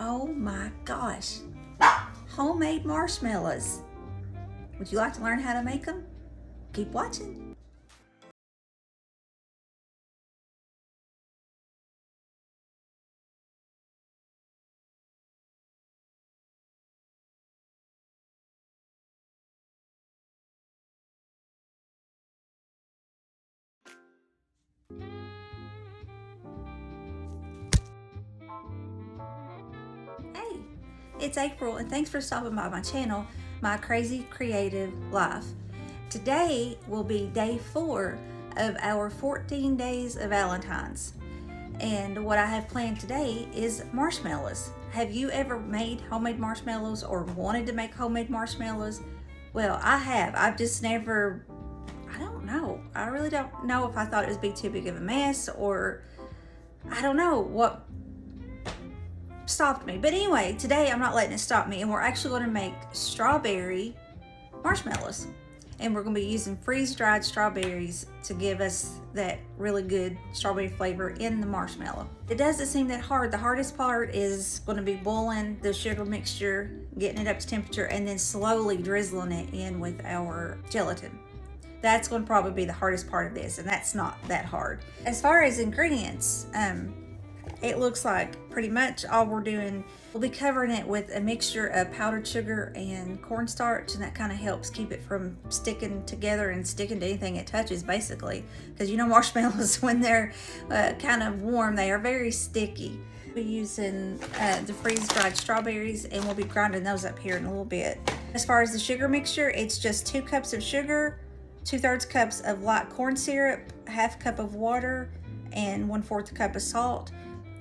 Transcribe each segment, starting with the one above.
Oh my gosh. Homemade marshmallows. Would you like to learn how to make them? Keep watching. Hey, it's April and thanks for stopping by my channel, My Crazy Creative Life. Today will be day 4 of our 14 Days of Valentines. And what I have planned today is marshmallows. Have you ever made homemade marshmallows or wanted to make homemade marshmallows? Well, I have. I've just never, I don't know. I really don't know if I thought it would be too big of a mess or I don't know what stopped me. But anyway, today I'm not letting it stop me, and we're actually going to make strawberry marshmallows. And we're going to be using freeze-dried strawberries to give us that really good strawberry flavor in the marshmallow. It doesn't seem that hard. The hardest part is going to be boiling the sugar mixture, getting it up to temperature, and then slowly drizzling it in with our gelatin. That's going to probably be the hardest part of this, and that's not that hard. As far as ingredients, it looks like pretty much all we're doing, we'll be covering it with a mixture of powdered sugar and cornstarch, and that kind of helps keep it from sticking together and sticking to anything it touches, basically. Because you know marshmallows, when they're kind of warm, they are very sticky. We'll be using the freeze-dried strawberries, and we'll be grinding those up here in a little bit. As far as the sugar mixture, it's just 2 cups of sugar, 2/3 cups of light corn syrup, 1/2 cup of water, and 1/4 cup of salt.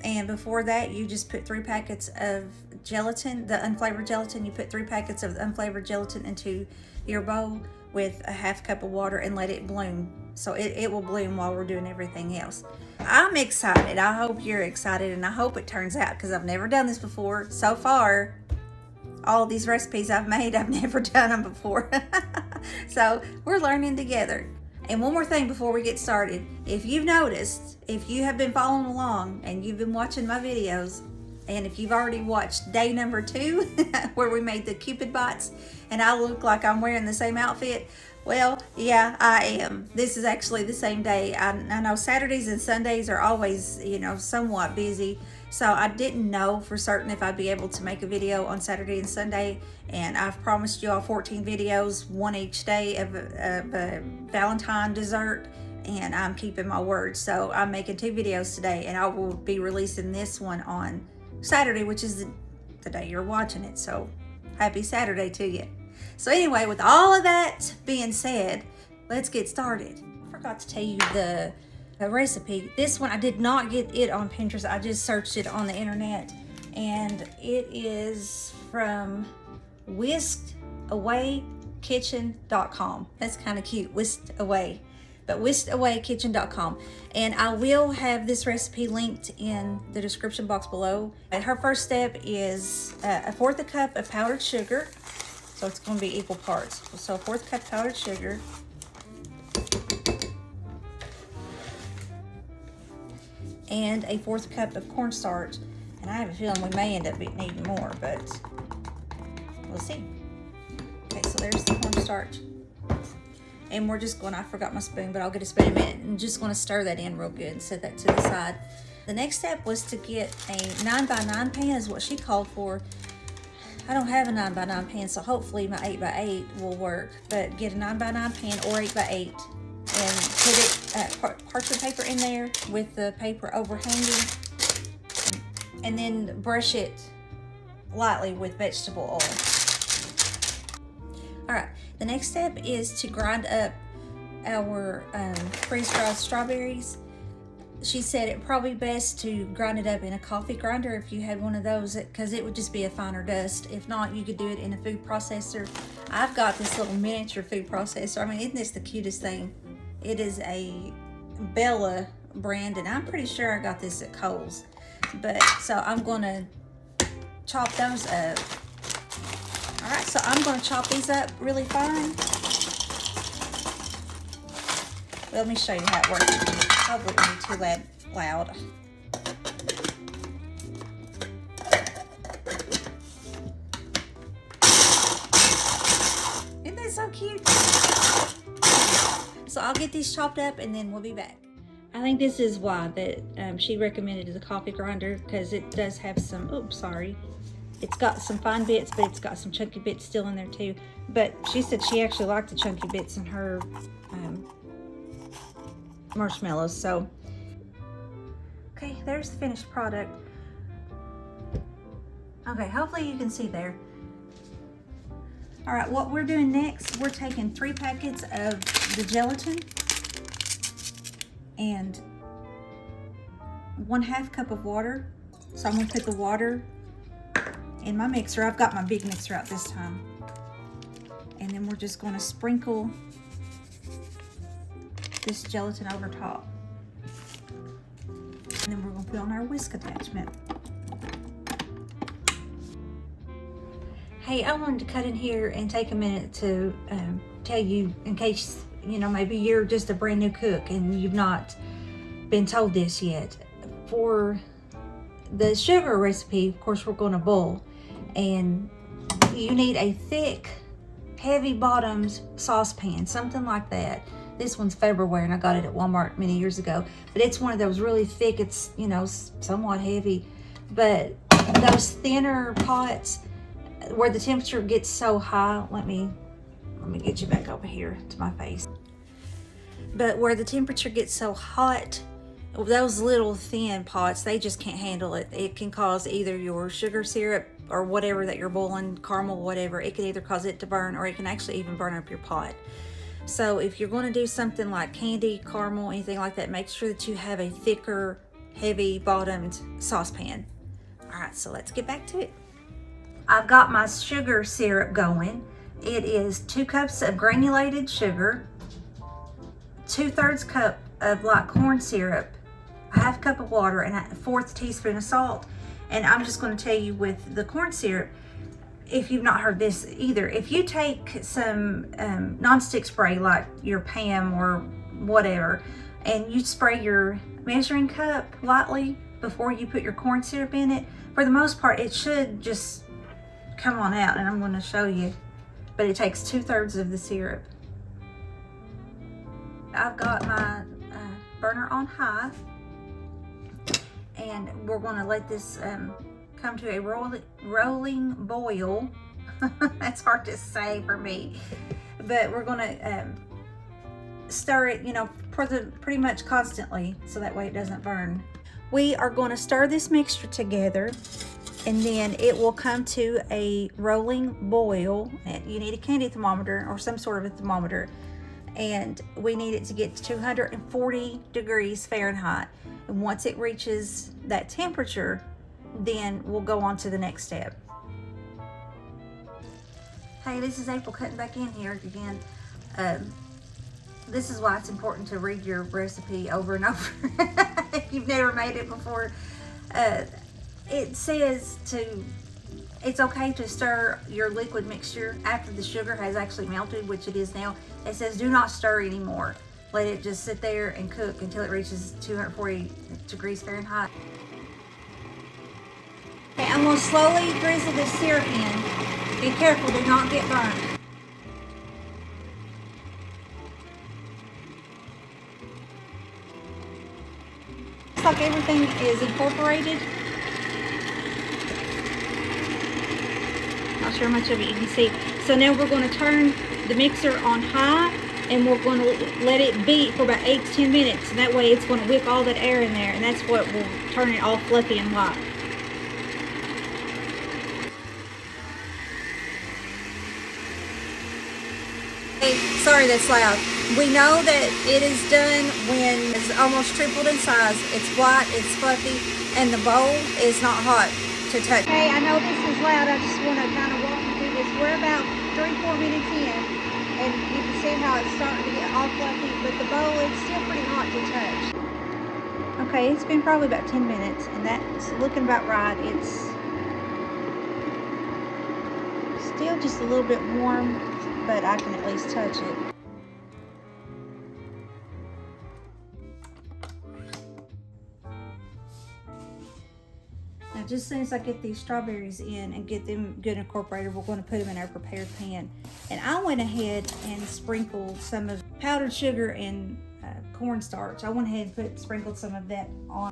And before that, you just put 3 packets of gelatin, the unflavored gelatin. You put 3 packets of the unflavored gelatin into your bowl with a 1/2 cup of water and let it bloom. So it will bloom while we're doing everything else. I'm excited. I hope you're excited, and I hope it turns out, because I've never done this before. So far, all of these recipes I've made, I've never done them before. So we're learning together. And one more thing before we get started. If you've noticed, if you have been following along and you've been watching my videos, and if you've already watched day number 2, where we made the Cupid bots, and I look like I'm wearing the same outfit, well, yeah, I am. This is actually the same day. I know Saturdays and Sundays are always, somewhat busy. So I didn't know for certain if I'd be able to make a video on Saturday and Sunday. And I've promised you all 14 videos, one each day of a Valentine dessert. And I'm keeping my word. So I'm making 2 videos today, and I will be releasing this one on Saturday, which is the day you're watching it. So happy Saturday to you. So anyway, with all of that being said, let's get started. I forgot to tell you the recipe. This one, I did not get it on Pinterest. I just searched it on the internet, and it is from whiskedawaykitchen.com. That's kind of cute, whisked away, but whiskedawaykitchen.com. And I will have this recipe linked in the description box below. And her first step is 1/4 cup of powdered sugar. So it's going to be equal parts. So 1/4 cup powdered sugar, and a 1/4 cup of cornstarch. And I have a feeling we may end up needing more, but we'll see. Okay, so there's the cornstarch. And we're just going, I forgot my spoon, but I'll get a spoon in a minute. And just going to stir that in real good and set that to the side. The next step was to get a 9x9 pan, is what she called for. I don't have a 9x9 pan, so hopefully my 8x8 will work. But get a 9x9 pan or 8x8 and put it parchment paper in there with the paper overhanging, and then brush it lightly with vegetable oil. All right, the next step is to grind up our freeze-dried strawberries. She said it probably best to grind it up in a coffee grinder if you had one of those, because it would just be a finer dust. If not, you could do it in a food processor. I've got this little miniature food processor. I mean, isn't this the cutest thing? It is a Bella brand, and I'm pretty sure I got this at Kohl's. But so I'm going to chop those up. All right, so I'm going to chop these up really fine. Let me show you how it works. Probably wouldn't be too loud. cute? So I'll get these chopped up and then we'll be back. I think this is why that she recommended the coffee grinder, because it does have some, oops, sorry. It's got some fine bits, but it's got some chunky bits still in there too. But she said she actually liked the chunky bits in her marshmallows. So, okay, there's the finished product. Okay, hopefully you can see there. All right, what we're doing next, we're taking 3 packets of the gelatin and 1/2 cup of water. So I'm gonna put the water in my mixer. I've got my big mixer out this time. And then we're just gonna sprinkle this gelatin over top. And then we're gonna put on our whisk attachment. Hey, I wanted to cut in here and take a minute to tell you, in case, you know, maybe you're just a brand new cook and you've not been told this yet. For the sugar recipe, of course, we're gonna boil, and you need a thick, heavy bottomed saucepan, something like that. This one's February and I got it at Walmart many years ago, but it's one of those really thick, it's, you know, somewhat heavy, but those thinner pots where the temperature gets so high, let me get you back over here to my face. But where the temperature gets so hot, those little thin pots, they just can't handle it. It can cause either your sugar syrup or whatever that you're boiling, caramel, whatever, it can either cause it to burn or it can actually even burn up your pot. So if you're going to do something like candy, caramel, anything like that, make sure that you have a thicker, heavy bottomed saucepan. All right, so let's get back to it. I've got my sugar syrup going. It is 2 cups of granulated sugar, 2/3 cup of light corn syrup, 1/2 cup of water, and 1/4 teaspoon of salt. And I'm just going to tell you with the corn syrup, if you've not heard this either, if you take some nonstick spray like your Pam or whatever, and you spray your measuring cup lightly before you put your corn syrup in it, for the most part, it should just come on out, and I'm going to show you. But it takes 2/3 of the syrup. I've got my burner on high, and we're going to let this come to a rolling boil. That's hard to say for me, but we're going to stir it, you know, pretty much constantly, so that way it doesn't burn. We are going to stir this mixture together, and then it will come to a rolling boil. And you need a candy thermometer or some sort of a thermometer, and we need it to get to 240 degrees Fahrenheit. And once it reaches that temperature, then we'll go on to the next step. Hey, this is April cutting back in here again. This is why it's important to read your recipe over and over if you've never made it before. It says it's okay to stir your liquid mixture after the sugar has actually melted, which it is now. It says do not stir anymore. Let it just sit there and cook until it reaches 240 degrees Fahrenheit. Okay, I'm going to slowly drizzle this syrup in. Be careful, do not get burned. Looks like everything is incorporated. Not sure how much of it you can see. So now we're going to turn the mixer on high, and we're going to let it beat for about 8 to 10 minutes. And that way it's going to whip all that air in there, and that's what will turn it all fluffy and light. Hey, sorry that's loud. We know that it is done when it's almost tripled in size. It's white, it's fluffy, and the bowl is not hot to touch. Hey, I know this is loud. I just want to kind of walk you through this. We're about 3-4 minutes in, and you can see how it's starting to get all fluffy, but the bowl is still pretty hot to touch. Okay, it's been probably about 10 minutes, and that's looking about right. It's still just a little bit warm, but I can at least touch it. Now just as soon as I get these strawberries in and get them good incorporated, we're going to put them in our prepared pan. And I went ahead and sprinkled some of powdered sugar and cornstarch. I went ahead and sprinkled some of that on.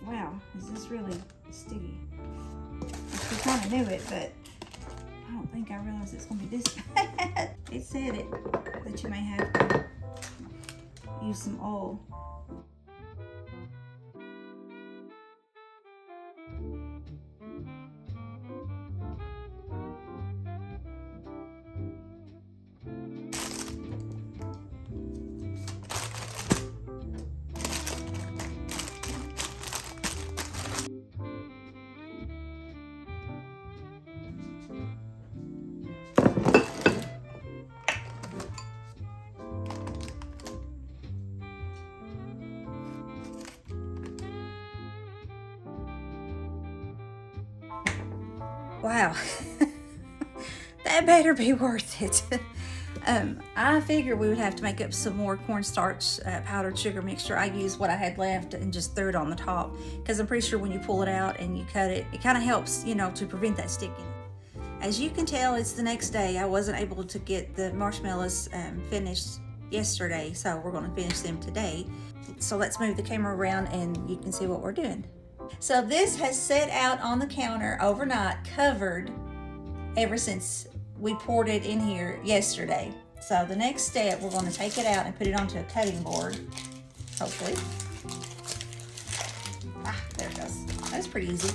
Wow, is this really sticky? We kind of knew it, but I don't think I realized it's going to be this bad. It said it, that you may have to use some oil. Wow, that better be worth it. I figured we would have to make up some more cornstarch powdered sugar mixture. I used what I had left and just threw it on the top because I'm pretty sure when you pull it out and you cut it, it kind of helps, you know, to prevent that sticking. As you can tell, it's the next day. I wasn't able to get the marshmallows finished yesterday, so we're going to finish them today. So let's move the camera around and you can see what we're doing. So this has sat out on the counter overnight, covered, ever since we poured it in here yesterday. So the next step, we're going to take it out and put it onto a cutting board, hopefully. There it goes. That's pretty easy.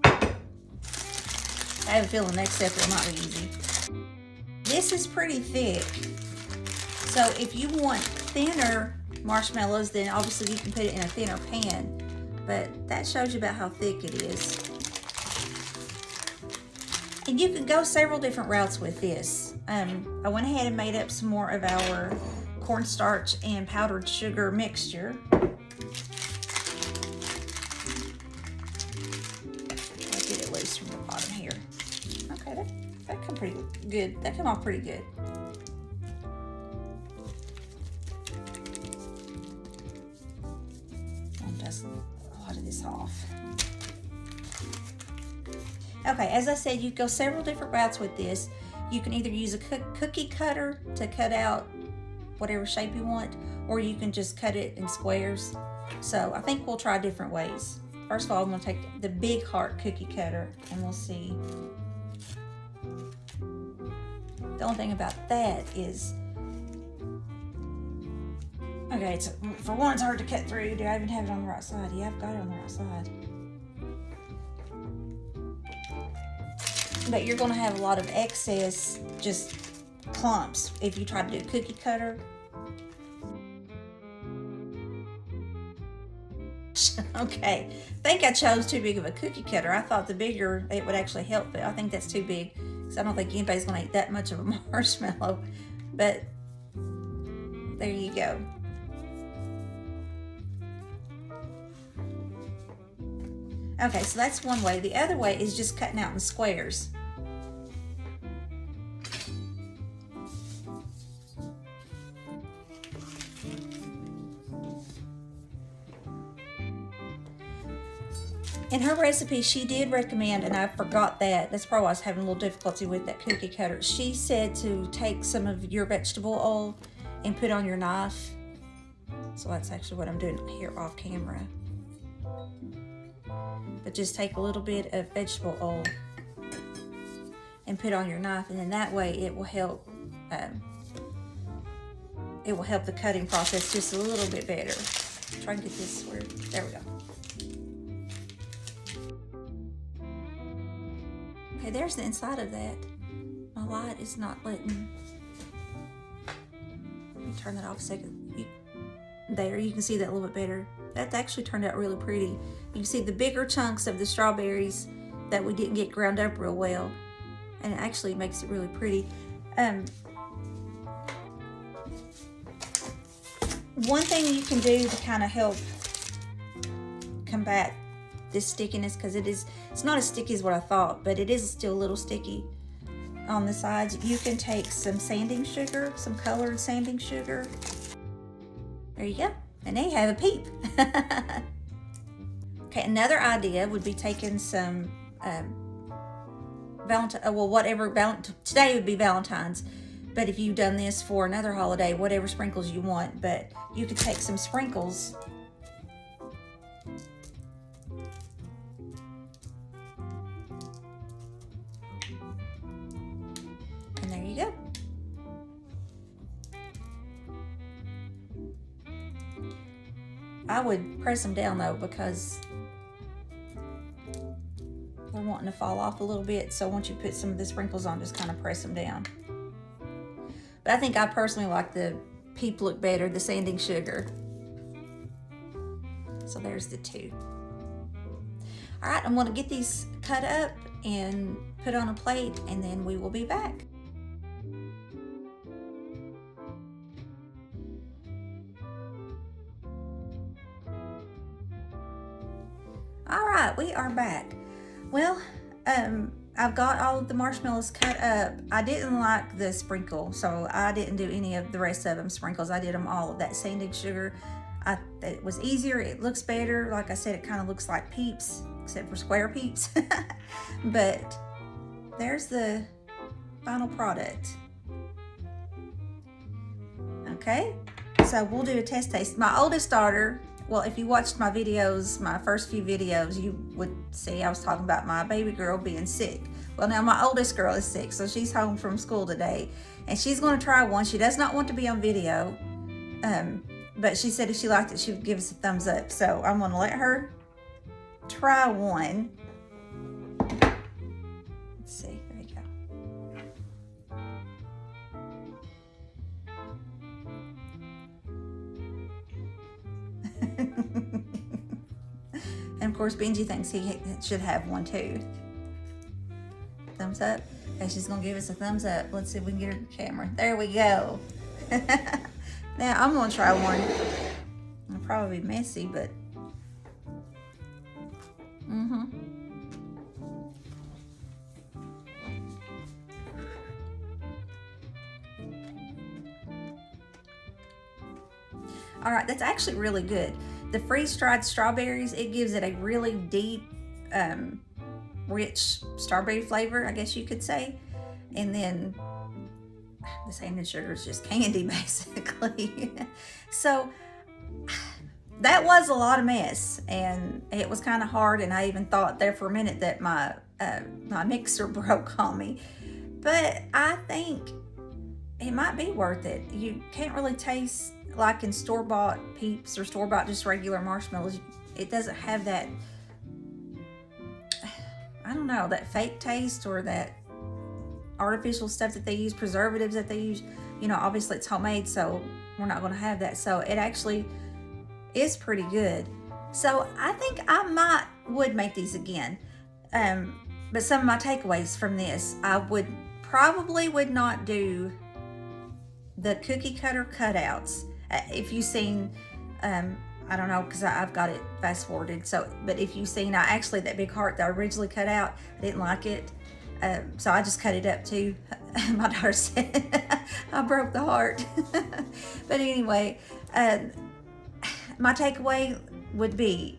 I have a feeling the next step will not be easy. This is pretty thick. So if you want thinner marshmallows, then obviously you can put it in a thinner pan. But that shows you about how thick it is. And you can go several different routes with this. I went ahead and made up some more of our cornstarch and powdered sugar mixture. I'll get it loose from the bottom here. Okay, that come pretty good. That came off pretty good. I'll just a lot of this off. Okay, as I said, you go several different routes with this. You can either use a cookie cutter to cut out whatever shape you want, or you can just cut it in squares. So I think we'll try different ways. First of all, I'm gonna take the big heart cookie cutter and we'll see. The only thing about that is, okay, for one, it's hard to cut through. Do I even have it on the right side? Yeah, I've got it on the right side. But you're gonna have a lot of excess, just clumps, if you try to do a cookie cutter. Okay, I think I chose too big of a cookie cutter. I thought the bigger it would actually help, but I think that's too big because I don't think anybody's gonna eat that much of a marshmallow. But there you go. Okay, so that's one way. The other way is just cutting out in squares. In her recipe, she did recommend, and I forgot that. That's probably why I was having a little difficulty with that cookie cutter. She said to take some of your vegetable oil and put on your knife. So that's actually what I'm doing here off camera. But just take a little bit of vegetable oil and put on your knife, and then that way it will help. It will help the cutting process just a little bit better. Try and get this where. There we go. Okay, there's the inside of that. My light is not letting. Let me turn that off a second. There, you can see that a little bit better. That actually turned out really pretty. You can see the bigger chunks of the strawberries that we didn't get ground up real well. And it actually makes it really pretty. One thing you can do to kind of help combat this stickiness, because it's not as sticky as what I thought, but it is still a little sticky on the sides. You can take some sanding sugar, some colored sanding sugar. There you go. And there you have a peep. Okay, another idea would be taking some today would be Valentine's, but if you've done this for another holiday, whatever sprinkles you want, but you could take some sprinkles and there you go. I would press them down though, because they're wanting to fall off a little bit. So once you put some of the sprinkles on, just kind of press them down. But I think I personally like the Peep look better, the sanding sugar. So there's the two. All right, I'm gonna get these cut up and put on a plate, and then we will be back. All right, we are back. Well, I've got all of the marshmallows cut up. I didn't like the sprinkle, so I didn't do any of the rest of them sprinkles. I did them all of that sanding sugar. It was easier, it looks better. Like I said, it kind of looks like Peeps, except for square Peeps. But there's the final product. Okay, so we'll do a test taste. My oldest daughter, well, if you watched my videos, my first few videos, you would see I was talking about my baby girl being sick. Well, now my oldest girl is sick, so she's home from school today, and she's going to try one. She does not want to be on video, but she said if she liked it, she would give us a thumbs up. So I'm going to let her try one. Let's see. There you go. And of course, Benji thinks he should have one too. Thumbs up. Okay, she's gonna give us a thumbs up. Let's see if we can get her the camera. There we go. Now I'm gonna try one. It'll probably be messy, but All right, that's actually really good. The freeze-dried strawberries, it gives it a really deep, rich strawberry flavor, I guess you could say. And then the sanding sugar is just candy, basically. So that was a lot of mess, and it was kind of hard, and I even thought there for a minute that my mixer broke on me. But I think it might be worth it. You can't really taste like in store-bought Peeps or store-bought just regular marshmallows. It doesn't have that, I don't know, that fake taste or that artificial stuff that they use, preservatives that they use. You know, obviously it's homemade, so we're not going to have that. So it actually is pretty good. So I think I would make these again. But some of my takeaways from this, I probably would not do the cookie cutter cutouts. If you've seen, I don't know, because I've got it fast forwarded. So, but if you've seen, that big heart that I originally cut out, I didn't like it. So I just cut it up too. My daughter said I broke the heart. But anyway, my takeaway would be,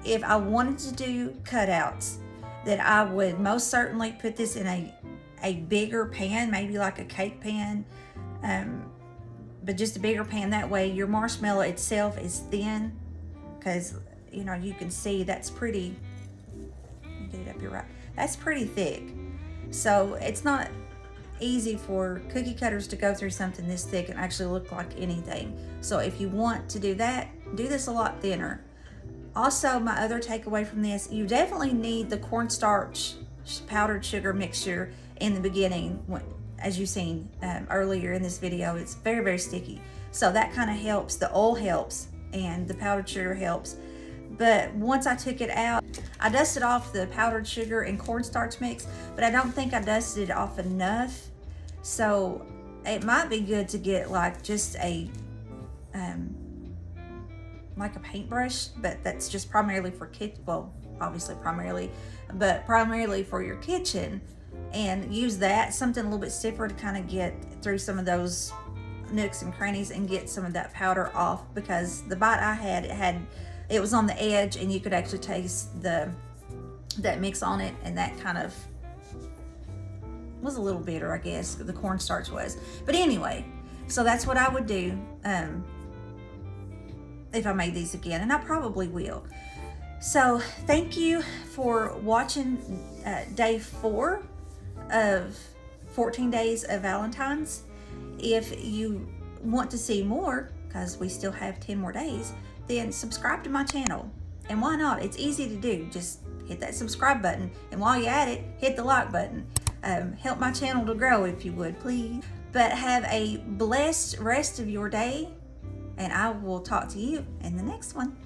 if I wanted to do cutouts, that I would most certainly put this in a bigger pan, maybe like a cake pan, but just a bigger pan. That way your marshmallow itself is thin, because you know, you can see that's pretty, let me get it up here right, that's pretty thick. So it's not easy for cookie cutters to go through something this thick and actually look like anything. So if you want to do that, do this a lot thinner. Also, my other takeaway from this, you definitely need the cornstarch powdered sugar mixture in the beginning. As you've seen earlier in this video, it's very, very sticky. So that kind of helps. The oil helps and the powdered sugar helps. But once I took it out, I dusted off the powdered sugar and cornstarch mix, but I don't think I dusted it off enough. So it might be good to get like just a like a paintbrush, but that's just primarily for kitchen. Well, obviously primarily, but primarily for your kitchen. And use that, something a little bit stiffer, to kind of get through some of those nooks and crannies and get some of that powder off, because the bite I had, it was on the edge, and you could actually taste that mix on it, and that kind of was a little bitter, I guess, the cornstarch was. But anyway, so that's what I would do if I made these again, and I probably will. So thank you for watching day 4 of 14 Days of Valentines. If you want to see more, because we still have 10 more days, then subscribe to my channel. And why not? It's easy to do. Just hit that subscribe button, and while you're at it, hit the like button. Help my channel to grow, if you would, please. But have a blessed rest of your day, and I will talk to you in the next one.